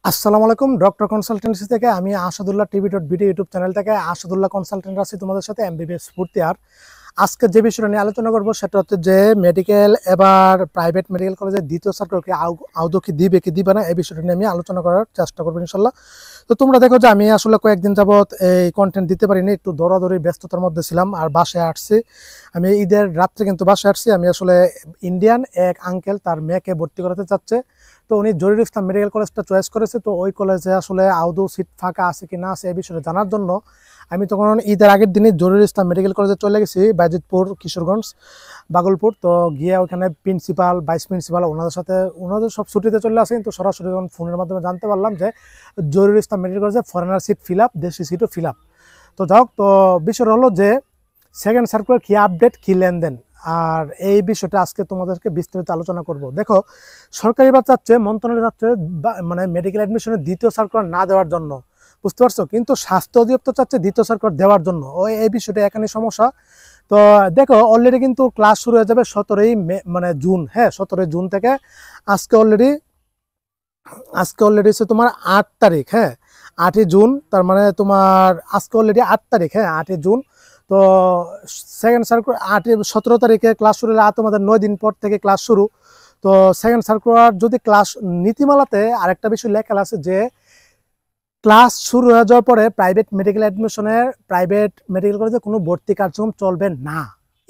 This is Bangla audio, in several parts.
আসসালামু আলাইকুম। ডক্টর কনসালটেন্সি থেকে আমি আসাদুল্লাহ টিভি.ভিডিও ইউটিউব চ্যানেল থেকে আসাদুল্লাহ কনসালটেন্ট আছি তোমাদের সাথে এমবিবিএস ভর্তি। আর আজকে যে বিষয়টা নিয়ে আলোচনা করব সেটা হচ্ছে যে মেডিকেল এবার প্রাইভেট মেডিকেল কলেজের দ্বিতীয় সার্কুলারকে আদৌ কি দিবে কি দিবে না এই বিষয়টা নিয়ে আমি আলোচনা করার চেষ্টা করবো ইনশাল্লাহ। তো তোমরা দেখো যে আমি আসলে কয়েকদিন যাবত এই কন্টেন্ট দিতে পারিনি, একটু দৌড়াদৌড়ি ব্যস্ততার মধ্যে ছিলাম। আর বাসায় আসছি আমি ঈদের রাত্রে, কিন্তু বাসায় আসছি আমি আসলে ইন্ডিয়ান এক আঙ্কেল তার মেয়েকে ভর্তি করাতে চাচ্ছে। তো উনি জরুল ইসলাম মেডিকেল কলেজটা চয়েস করেছে। তো ওই কলেজে আসলে আদৌ সিট ফাঁকা আছে কি না আছে এই বিষয়ে জানার জন্য আমি তখন ঈদের আগের দিনই জরুল ইসলাম মেডিকেল কলেজে চলে গেছি, বাইজিতপুর, কিশোরগঞ্জ, বাগলপুর। তো গিয়ে ওখানে প্রিন্সিপাল, ভাইস প্রিন্সিপাল ওনাদের সাথে, ওনাদের সব ছুটিতে চলে আসে, কিন্তু সরাসরি যখন ফোনের মাধ্যমে জানতে পারলাম যে জরুল ইসলাম মেডিকেল কলেজে ফরেনার সিট ফিল আপ, দেশি সিটও ফিল আপ। তো যাই হোক, তো বিষয়টা হলো যে সেকেন্ড সার্কুলার কী আপডেট, কী লেনদেন, আর এই বিষয়টা আজকে তোমাদেরকে বিস্তারিত আলোচনা করব। দেখো, সরকারি বা চাচ্ছে, মন্ত্রণালয় চাচ্ছে মানে মেডিকেল অ্যাডমিশনের দ্বিতীয় সার্কুলার না দেওয়ার জন্য, বুঝতে পারছো, কিন্তু স্বাস্থ্য অধিদপ্তর চাচ্ছে দ্বিতীয় সার্কুলার দেওয়ার জন্য। এই বিষয়টা এখানে সমস্যা। তো দেখো, অলরেডি কিন্তু ক্লাস শুরু হয়ে যাবে 17 মানে জুন। হ্যাঁ, 17 জুন থেকে আজকে অলরেডি হচ্ছে তোমার 8 তারিখ। হ্যাঁ, 8ই জুন, তার মানে তোমার আজকে অলরেডি 8 তারিখ। হ্যাঁ, 8ই জুন। তো সেকেন্ড সার্কুলার 17 তারিখে ক্লাস শুরু হলে তোমাদের 9 দিন পর থেকে ক্লাস শুরু। তো সেকেন্ড সার্কুলার যদি ক্লাস নীতিমালাতে আরেকটা বিষয় লেখা আছে যে ক্লাস শুরু হয়ে যাওয়ার পরে প্রাইভেট মেডিকেল কলেজে কোনো ভর্তি কার্যক্রম চলবে না,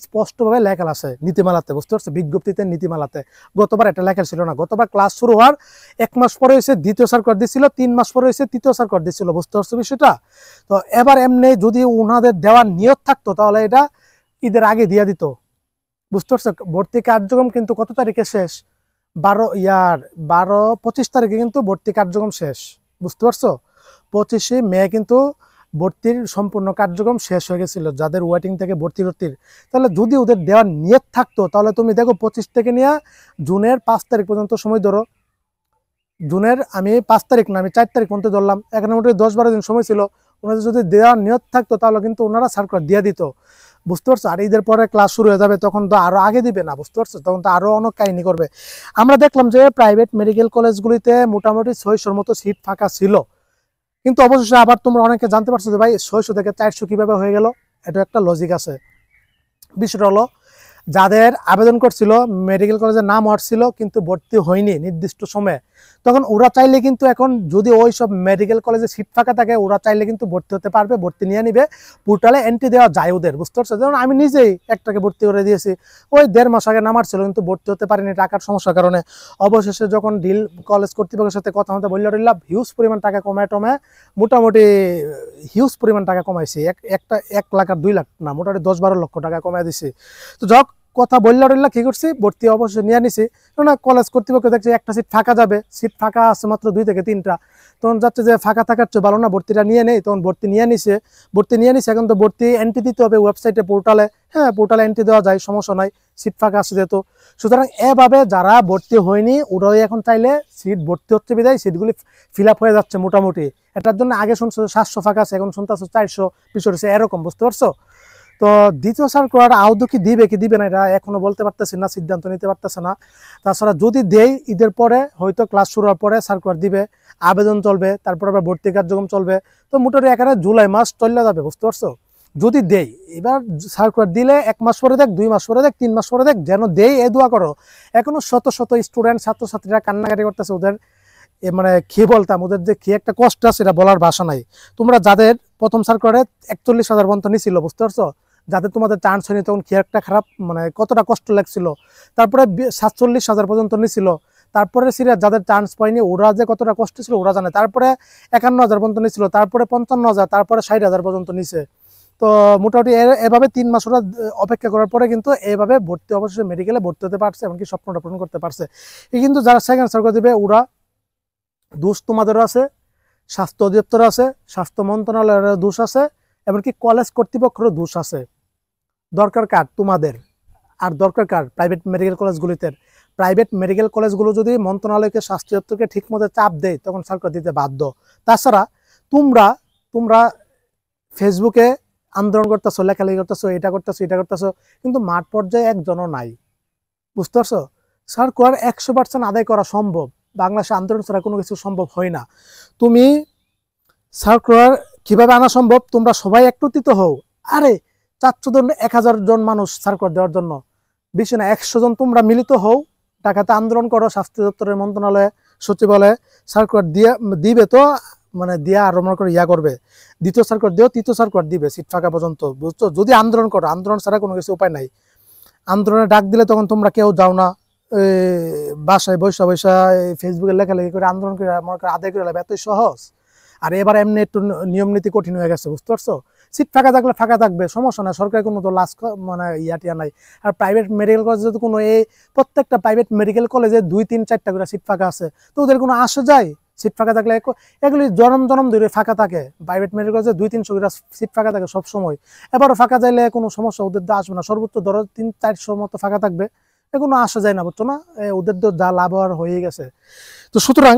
স্পষ্টভাবে লেখা আছে নীতিমালাতে, বুঝতে পারছো, বিজ্ঞপ্তিতে, নীতিমালাতে। গতবার এটা লেখা ছিল না। গতবার ক্লাস শুরু হওয়ার 1 মাস পরে হয়েছে দ্বিতীয় সার্কুলার দিচ্ছিল, 3 মাস পরে হয়েছে তৃতীয় সার্কুলার দিচ্ছিল, বুঝতে পারছো বিষয়টা। তো এবার এমনি যদি ওনাদের দেওয়ার নিয়ত থাকতো তাহলে এটা ঈদের আগে দিয়ে দিত, বুঝতে পারছো। ভর্তি কার্যক্রম কিন্তু কত তারিখে শেষ? 25 তারিখে কিন্তু ভর্তি কার্যক্রম শেষ, বুঝতে পারছো। 25শে মে কিন্তু ভর্তির সম্পূর্ণ কার্যক্রম শেষ হয়ে গেছিল যাদের ওয়েটিং থেকে ভর্তির। তাহলে যদি ওদের দেওয়ার নিয়ত থাকতো তাহলে তুমি দেখো 25 থেকে নিয়ে জুনের 5 তারিখ পর্যন্ত সময় ধরো। জুনের আমি 5 তারিখ না, আমি 4 তারিখ পর্যন্ত ধরলাম, এখানে মোটামুটি 10-12 দিন সময় ছিল। ওনাদের যদি দেওয়ার নিয়ত থাকতো তাহলে কিন্তু ওনারা সার্কুলার দিয়ে দিত, বুঝতে পারছো। আর ঈদের পরে ক্লাস শুরু হয়ে যাবে, তখন তো আরো আগে দিবে না, বুঝতে পারছো, তখন তো আরো অনেক কাহিনী করবে। আমরা দেখলাম যে প্রাইভেট মেডিকেল কলেজগুলিতে মোটামুটি 600-র মতো সিট ফাঁকা ছিল, কিন্তু অবশেষে আবার তোমরা অনেকে জানতে পারছো যে ভাই 600 থেকে 400 কিভাবে হয়ে গেল। এটা একটা লজিক আছে। বিষয়টা হলো, যাদের আবেদন করছিল, মেডিকেল কলেজে নাম আসছিল কিন্তু ভর্তি হয়নি নির্দিষ্ট সময়ে, তখন ওরা চাইলে কিন্তু এখন যদি ওই সব মেডিকেল কলেজে সিট ফাঁকা থাকে ওরা চাইলে কিন্তু ভর্তি হতে পারবে, ভর্তি নিয়ে নিবে। পোর্টালে এন্ট্রি দেওয়া যায় ওদের, বুঝতে পারছো। যেমন আমি নিজেই একটাকে ভর্তি করে দিয়েছি, ওই 1.5 মাস আগে নামার ছিল কিন্তু ভর্তি হতে পারিনি টাকার সমস্যার কারণে। অবশেষে যখন কলেজ কর্তৃপক্ষের সাথে কথা মতো বললাম, হিউজ পরিমাণ টাকা কমায় মোটামুটি হিউজ পরিমাণ টাকা কমাইছি। একটা 1 লাখ আর 2 লাখ না, মোটামুটি 10-12 লক্ষ টাকা কমাই দিছি। তো কথা বললা কি করছি, ভর্তি অবশ্যই নিয়ে নিছি। কেননা কলেজ কর্তৃপক্ষ দেখছে একটা সিট ফাঁকা যাবে, সিট ফাঁকা আছে মাত্র 2 থেকে 3টা, তখন যাচ্ছে যে ফাঁকা থাকার চেয়ে ভালো না ভর্তিটা নিয়ে নেই, তখন ভর্তি নিয়ে নিছে। এখন তো ভর্তি এন্ট্রি দিতে হবে ওয়েবসাইটে, পোর্টালে। হ্যাঁ, পোর্টালে এন্ট্রি দেওয়া যায়, সমস্যা নাই, সিট ফাঁকা আছে যেহেতু। সুতরাং এভাবে যারা ভর্তি হয়নি ওরাই এখন চাইলে সিট ভর্তি হচ্ছে, বিদায় সিটগুলি ফিল আপ হয়ে যাচ্ছে মোটামুটি। এটার জন্য আগে শুনছো 700 ফাঁকা আছে, এখন শুনতেছো 400 পিছড়েছে, এরকম, বুঝতে পারছো। তো দ্বিতীয় সার্কুলার আদৌ কি দিবে কি দিবে না এটা এখনো বলতে পারতেছে না, সিদ্ধান্ত নিতে পারতেছে না। তাছাড়া যদি দেই, ঈদের পরে হয়তো ক্লাস শুরু হওয়ার পরে সার্কুলার দিবে, আবেদন চলবে, তারপর আবার ভর্তি কার্যক্রম চলবে। তো মোটামুটি এখানে জুলাই মাস চলে যাবে, বুঝতে পারছো, যদি দেই। এবার সার্কুলার দিলে 1 মাস পরে দেখ, 2 মাস পরে দেখ, 3 মাস পরে দেখ, যেন দেই, এ দোয়া করো। এখনো শত শত স্টুডেন্ট, ছাত্রছাত্রীরা কান্নাকাটি করতেছে। ওদের মানে কি বলতাম, ওদের যে কি একটা কষ্ট আছে এটা বলার ভাষা নাই। তোমরা যাদের প্রথম সার্কুলারে 41,000 পর্যন্ত নিছিল, বুঝতে পারছো, যাদের তোমাদের চান্স হয়নি তখন কি একটা খারাপ, মানে কতটা কষ্ট লাগছিল। তারপরে 47,000 পর্যন্ত নিছিল, তারপরে সিরিয়াস যাদের চান্স পায়নি ওরা যে কতটা কষ্ট ছিল ওরা জানে। তারপরে 51,000 পর্যন্ত নিছিল, তারপরে 55,000, তারপরে 60,000 পর্যন্ত নিছে। তো মোটামুটি এভাবে 3 মাস ওরা অপেক্ষা করার পরে কিন্তু এভাবে ভর্তি, অবশ্যই মেডিকেলে ভর্তি হতে পারছে, এমনকি স্বপ্নটা পূরণ করতে পারছে। এই কিন্তু যারা সেকেন্ড সার্কুলার দিবে ওরা, দোষ তোমাদেরও আছে, স্বাস্থ্য অধিদপ্তর আছে, স্বাস্থ্য মন্ত্রণালয়ের দোষ আছে, এমনকি কলেজ কর্তৃপক্ষেরও দোষ আছে। দরকার কার? তোমাদের। আর দরকার কার? প্রাইভেট মেডিকেল কলেজগুলো যদি মন্ত্রণালয়কে, স্বাস্থ্য দপ্তরকে ঠিক মতো চাপ দেয় তখন সরকার দিতে বাধ্য। তাছাড়া তোমরা তোমরা ফেসবুকে আন্দোলন করতেছো, লেখালেখি করতেছো, এটা করতেছো, কিন্তু মাঠ পর্যায়ে একজনও নাই, বুঝতে পারছো। সার্কুলার 100% আদায় করা সম্ভব, বাংলাদেশে আন্দোলন ছাড়া কোনো কিছু সম্ভব হয় না। তুমি সার্কুলার কিভাবে আনা সম্ভব, তোমরা সবাই একত্রিত হও। আরে 400 জন 1000 জন মানুষ সার্কুলার দেওয়ার জন্য, বেশি না 100 জন তোমরা মিলিত হও, ঢাকাতে আন্দোলন করো, স্বাস্থ্য দপ্তরের মন্ত্রণালয়ে সচিবালয়ে সার্কুলার দিবে তো, মানে দিয়া আরো মনে করে করবে, দ্বিতীয় সার্কুলার দিও, তৃতীয় সার্কুলার দিবে সিট ফাঁকা পর্যন্ত, বুঝছো? যদি আন্দোলন করো, আন্দোলন ছাড়া কোনো কিছু উপায় নাই। আন্দোলনে ডাক দিলে তখন তোমরা কেউ যাও না, বাসায় বৈশা বৈশা ফেসবুকে লেখালেখি করে আন্দোলন করে মনে করে আদায় করে লাগবে, এতই সহজ। আর এবার এমনি একটু নিয়ম নীতি কঠিন হয়ে গেছে, বুঝতে পারছো? সিট ফাঁকা থাকলে ফাঁকা থাকবে, সমস্যা নাই, সরকারের কোনো তো লাশ মানে টিয়া নাই। আর প্রাইভেট মেডিকেল কলেজে তো কোনো প্রত্যেকটা প্রাইভেট মেডিকেল কলেজে 2, 3, 4টা করে সিট ফাঁকা আছে, তো ওদের কোনো আসে যায়? সিট ফাঁকা থাকলে এগুলি জনম জনম ধরে ফাঁকা থাকে, প্রাইভেট মেডিকেল কলেজে 200-300 করে সিট ফাঁকা থাকে সব সময়। এবারও ফাঁকা যাইলে কোনো সমস্যা ওদের তো আসবে না, সর্বোচ্চ ধরো 300-400 মতো ফাঁকা থাকবে, এগুলো আসা যায় না, বুঝছো না? ওদের তো যা লাভ হওয়ার হয়ে গেছে। তো সুতরাং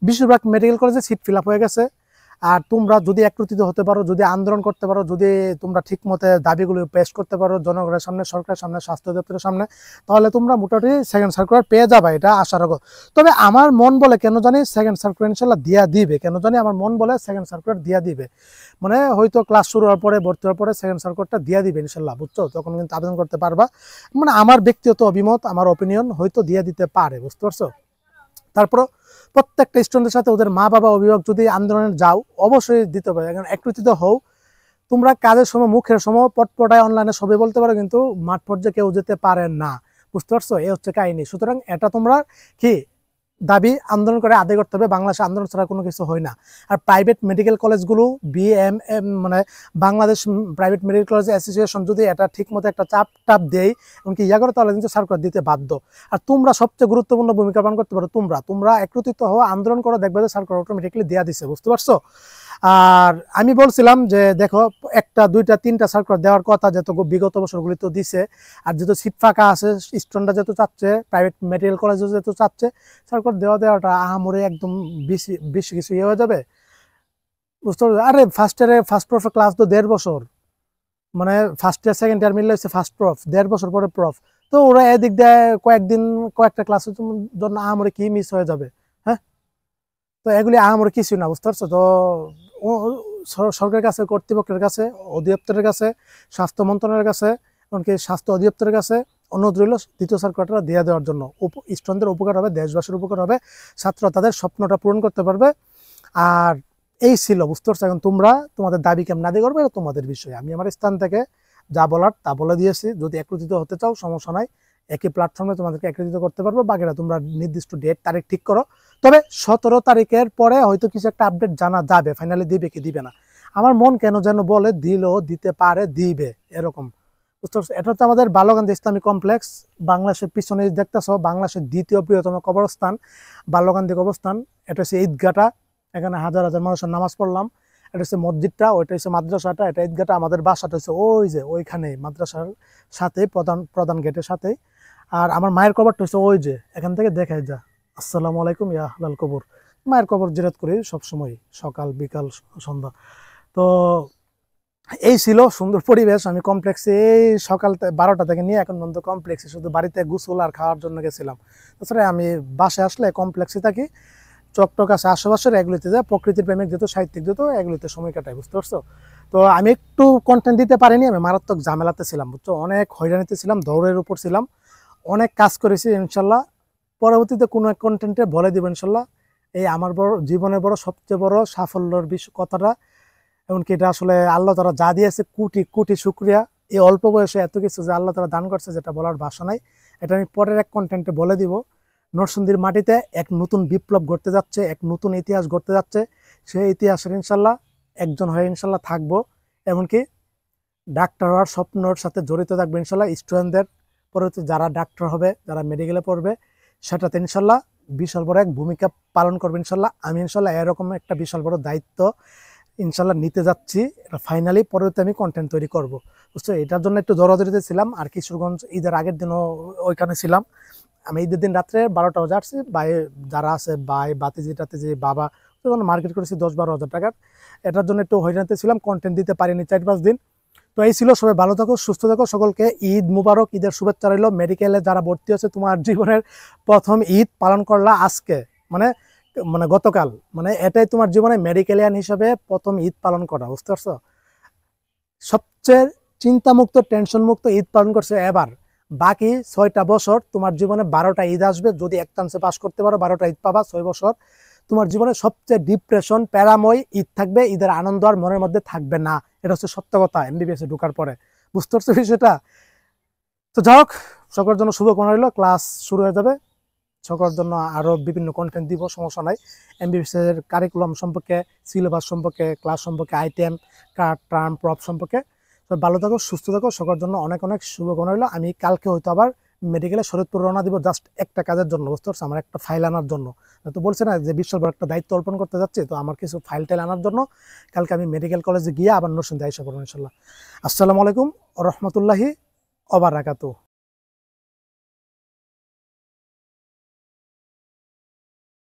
বেশিরভাগ মেডিকেল কলেজে সিট ফিল আপ হয়ে গেছে। আর তোমরা যদি একত্রিত হতে পারো, যদি আন্দোলন করতে পারো, যদি তোমরা ঠিক মতো দাবিগুলো পেশ করতে পারো জনগণের সামনে, সরকারের সামনে, স্বাস্থ্য দপ্তরের সামনে, তাহলে তোমরা মোটামুটি সেকেন্ড সার্কুলার পেয়ে যাবে, এটা আশা রাখো। তবে আমার মন বলে কেন জানি সেকেন্ড সার্কুলার ইনশাল্লাহ দিয়া দিবে, কেন জানি আমার মন বলে সেকেন্ড সার্কুলার দিয়া দিবে, মানে হয়তো ক্লাস শুরু হওয়ার পরে, ভর্তি হওয়ার পরে সেকেন্ড সার্কুলারটা দিয়া দিবে ইনশাল্লাহ, বুঝছো? তখন কিন্তু আবেদন করতে পারবা, মানে আমার ব্যক্তিগত অভিমত, আমার অপিনিয়ন, হয়তো দিয়া দিতে পারে, বুঝতে পারছো? তারপর প্রত্যেকটা স্টুডেন্টের সাথে ওদের মা বাবা অভিভাবক যদি আন্দোলনে যাও, অবশ্যই দিতে পারে, কারণ একত্রিত হও। তোমরা কাজের সময়, মুখের সময়, পটপটায় অনলাইনে সবই বলতে পারো, কিন্তু মাঠ পর্যায়ে কেউ যেতে পারে না, বুঝতে পারছো? এই হচ্ছে কাহিনী। সুতরাং এটা তোমরা কি দাবি আন্দোলন করে আদায় করতে হবে, বাংলাদেশে আন্দোলন ছাড়া কোনো কিছু হয় না। আর প্রাইভেট মেডিকেল কলেজগুলো বিএমএম, মানে Bangladesh private medical college association যদি এটা ঠিক মতো একটা চাপ দেয়, এমনকি করে, তাহলে কিন্তু সার্কুলার দিতে বাধ্য। আর তোমরা সবচেয়ে গুরুত্বপূর্ণ ভূমিকা পালন করতে পারো, তোমরা একত্রিত হওয়া, আন্দোলন করো, দেখবে যে সার্কুলার অটোমেটিকলি দেওয়া দিচ্ছে, বুঝতে পারছো? আর আমি বলছিলাম যে দেখো, 1টা 2টা 3টা সার্কুলার দেওয়ার কথা, যেহেতু বিগত বছরগুলি তো দিছে, আর যেহেতু সিট ফাঁকা আছে, স্টুডেন্টরা যেহেতু চাচ্ছে, প্রাইভেট মেডিকেল কলেজে যেহেতু চাচ্ছে, সার্কুলার দেওয়াটা আহামরি একদম বেশি কিছু হয়ে যাবে, বুঝতে পারছো? আরে ফার্স্ট প্রফে ক্লাস তো 1.5 বছর, মানে ফার্স্ট ইয়ার সেকেন্ড ইয়ার মিললে হচ্ছে ফার্স্ট প্রফ, 1.5 বছর পরে প্রফ। তো ওরা এদিক দিয়ে কয়েকটা ক্লাসের জন্য আহামরি কি মিস হয়ে যাবে? হ্যাঁ, তো এগুলি আহামরি কিছু না, বুঝতে পারছো? তো সরকারের কাছে, কর্তৃপক্ষের কাছে, অধিদপ্তরের কাছে, স্বাস্থ্য মন্ত্রণালয়ের কাছে, এমনকি স্বাস্থ্য অধিদপ্তরের কাছে অনুরোধ রইল দ্বিতীয় সার্কুলারটা দিয়ে দেওয়ার জন্য। স্টুডেন্টদের উপকার হবে, দেশবাসীর উপকার হবে, ছাত্ররা তাদের স্বপ্নটা পূরণ করতে পারবে। আর এই ছিল, বুঝতে পারছো? এখন তোমরা তোমাদের দাবি কেমন আদায় করবে, তোমাদের বিষয়। আমি আমার স্থান থেকে যা বলার তা বলে দিয়েছি। যদি একত্রিত হতে চাও, সমস্যা নাই, একই প্ল্যাটফর্মে তোমাদেরকে একত্রিত করতে পারবো। বাকিরা তোমরা নির্দিষ্ট ডেট তারিখ ঠিক করো। তবে 17 তারিখের পরে হয়তো কিছু একটা আপডেট জানা যাবে, ফাইনালি দিবে কি দিবে না। আমার মন কেন যেন বলে দিলেও দিতে পারে, দিবে, এরকম, বুঝতে পারছো? এটা হচ্ছে আমাদের বালুকান্দি ইসলামী কমপ্লেক্স, বাংলাদেশের পিছনে দেখতেছো, বাংলাদেশের দ্বিতীয় বৃহত্তম কবরস্থান বালুকান্দি কবরস্থান। এটা হচ্ছে ঈদগাটা, এখানে হাজার হাজার মানুষের নামাজ পড়লাম। এটা হচ্ছে মসজিদটা, ওইটা হচ্ছে মাদ্রাসাটা, এটা ঈদগাটা। আমাদের বাসাটা হচ্ছে ওই যে ওইখানে মাদ্রাসার সাথে, প্রধান গেটের সাথেই। আর আমার মায়ের কবরটা হচ্ছে ওই যে এখান থেকে দেখাই যা। আসসালামু আলাইকুম, ইয়া আহলাল কবর। মায়ের কবর জিয়ারত করি সবসময়, সকাল বিকাল সন্ধ্যা। তো এই ছিল সুন্দর পরিবেশ। আমি কমপ্লেক্সে এই সকাল 12টা থেকে নিয়ে এখন পর্যন্ত কমপ্লেক্সে, শুধু বাড়িতে গোসল আর খাওয়ার জন্য গেছিলাম। তাছাড়া আমি বাসায় আসলে কমপ্লেক্সে থাকি, চকটক আছে আশেপাশের, এগুলিতে যায়, প্রকৃতির প্রেমিক যেহেতু, সাহিত্যিক যেহেতু, এগুলিতে সময় কাটাই, বুঝতে পারছো? তো আমি একটু কন্টেন্ট দিতে পারিনি, আমি মারাত্মক ঝামেলাতে ছিলাম, বুঝছো? অনেক হয়রানিতে ছিলাম, দৌড়ের উপর ছিলাম, অনেক কাজ করেছি। ইনশাল্লাহ পরবর্তীতে কোনো এক কন্টেন্টে বলে দিব ইনশাল্লাহ। এই আমার জীবনের সবচেয়ে বড় সাফল্যের কথাটা, এমনকি এটা আসলে আল্লাহ তাআলা যা দিয়েছে, কোটি কোটি শুকরিয়া। এই অল্প বয়সে এত কিছু যে আল্লাহ তাআলা দান করছে, যেটা বলার ভাষা নাই। এটা আমি পরের এক কন্টেন্টে বলে দিব। নরসিংদীর মাটিতে এক নতুন বিপ্লব ঘটতে যাচ্ছে, এক নতুন ইতিহাস ঘটতে যাচ্ছে। সেই ইতিহাসের ইনশাল্লাহ একজন হয়ে ইনশাল্লাহ থাকবো, এমনকি ডাক্তার হওয়ার স্বপ্নের সাথে জড়িত থাকবে ইনশাল্লাহ। স্টুডেন্টদের পরবর্তী যারা ডাক্তার হবে, যারা মেডিকেলে পড়বে, সেটাতে ইনশাল্লাহ বিশাল বড় এক ভূমিকা পালন করবে ইনশাল্লাহ। আমি ইনশাল্লাহ এরকম একটা বিশাল বড় দায়িত্ব ইনশাল্লাহ নিতে যাচ্ছি। ফাইনালি পরবর্তী আমি কন্টেন্ট তৈরি করব, বুঝছো? এটার জন্য একটু দৌড়াদৌড়িতে ছিলাম। আর কিশোরগঞ্জ ঈদের আগের দিনও ওইখানে ছিলাম। আমি ঈদের দিন রাত্রে 12টা বাজে আসছি। যারা আছে বাতিজি টাতিজি বাবা, মার্কেট করেছি 10-12 হাজার টাকার। এটার জন্য একটু হয়রানিতে ছিলাম, কন্টেন্ট দিতে পারিনি 4-5 দিন। তো এই ছিল, সবাই ভালো থাকো, সুস্থ থাকো, সকলকে ঈদ মুবারক, ঈদের শুভেচ্ছা রইল। মেডিকেলে যারা ভর্তি হচ্ছে, তোমার জীবনের প্রথম ঈদ পালন করলা আজকে, মানে মানে গতকাল, মানে এটাই তোমার জীবনে মেডিকেলিয়ান হিসাবে প্রথম ঈদ পালন করা, বুঝতে পারছো? সবচেয়ে চিন্তামুক্ত টেনশন মুক্ত ঈদ পালন করছে এবার। বাকি 6টা বছর তোমার জীবনে 12টা ঈদ আসবে, যদি এক চান্সে পাস করতে পারো 12টা ঈদ পাবা 6 বছর। তোমার জীবনে সবচেয়ে ডিপ্রেশন প্যারাময় ঈদ থাকবে, ঈদের আনন্দ আর মনের মধ্যে থাকবে না। এটা হচ্ছে সত্য কথা এমবিবিএস এ ঢোকার পরে, বুঝতে পারছো বিষয়টা? তো যাই হোক, সকলের জন্য শুভকামনা রইল। ক্লাস শুরু হয়ে যাবে, সকলের জন্য আরো বিভিন্ন কন্টেন্ট দিব, সমস্যা নাই। এমবিবিএস এর কারিকুলাম সম্পর্কে, সিলেবাস সম্পর্কে, ক্লাস সম্পর্কে, আইটেম, কার্ড, টার্ম, প্রপ সম্পর্কে। তো ভালো থাকো, সুস্থ থাকো, সকলের জন্য অনেক অনেক শুভকামনা রইল। আমি কালকে হয়তো আবার মেডিকেলে শরীয়তপুর রওনা দিব, জাস্ট একটা কাজের জন্য, বুঝতে পারছো? আমার একটা ফাইল আনার জন্য। তো বলছে না যে বিশ্বর বড় একটা দায়িত্ব অর্পণ করতে যাচ্ছি, তো আমার কিছু ফাইল টাইল আনার জন্য কালকে আমি মেডিকেল কলেজে গিয়ে আবার নরসিংদী আইসা করবো ইনশাল্লাহ। আসসালামু আলাইকুম রহমতুল্লাহি ওয়া বারাকাতুহু।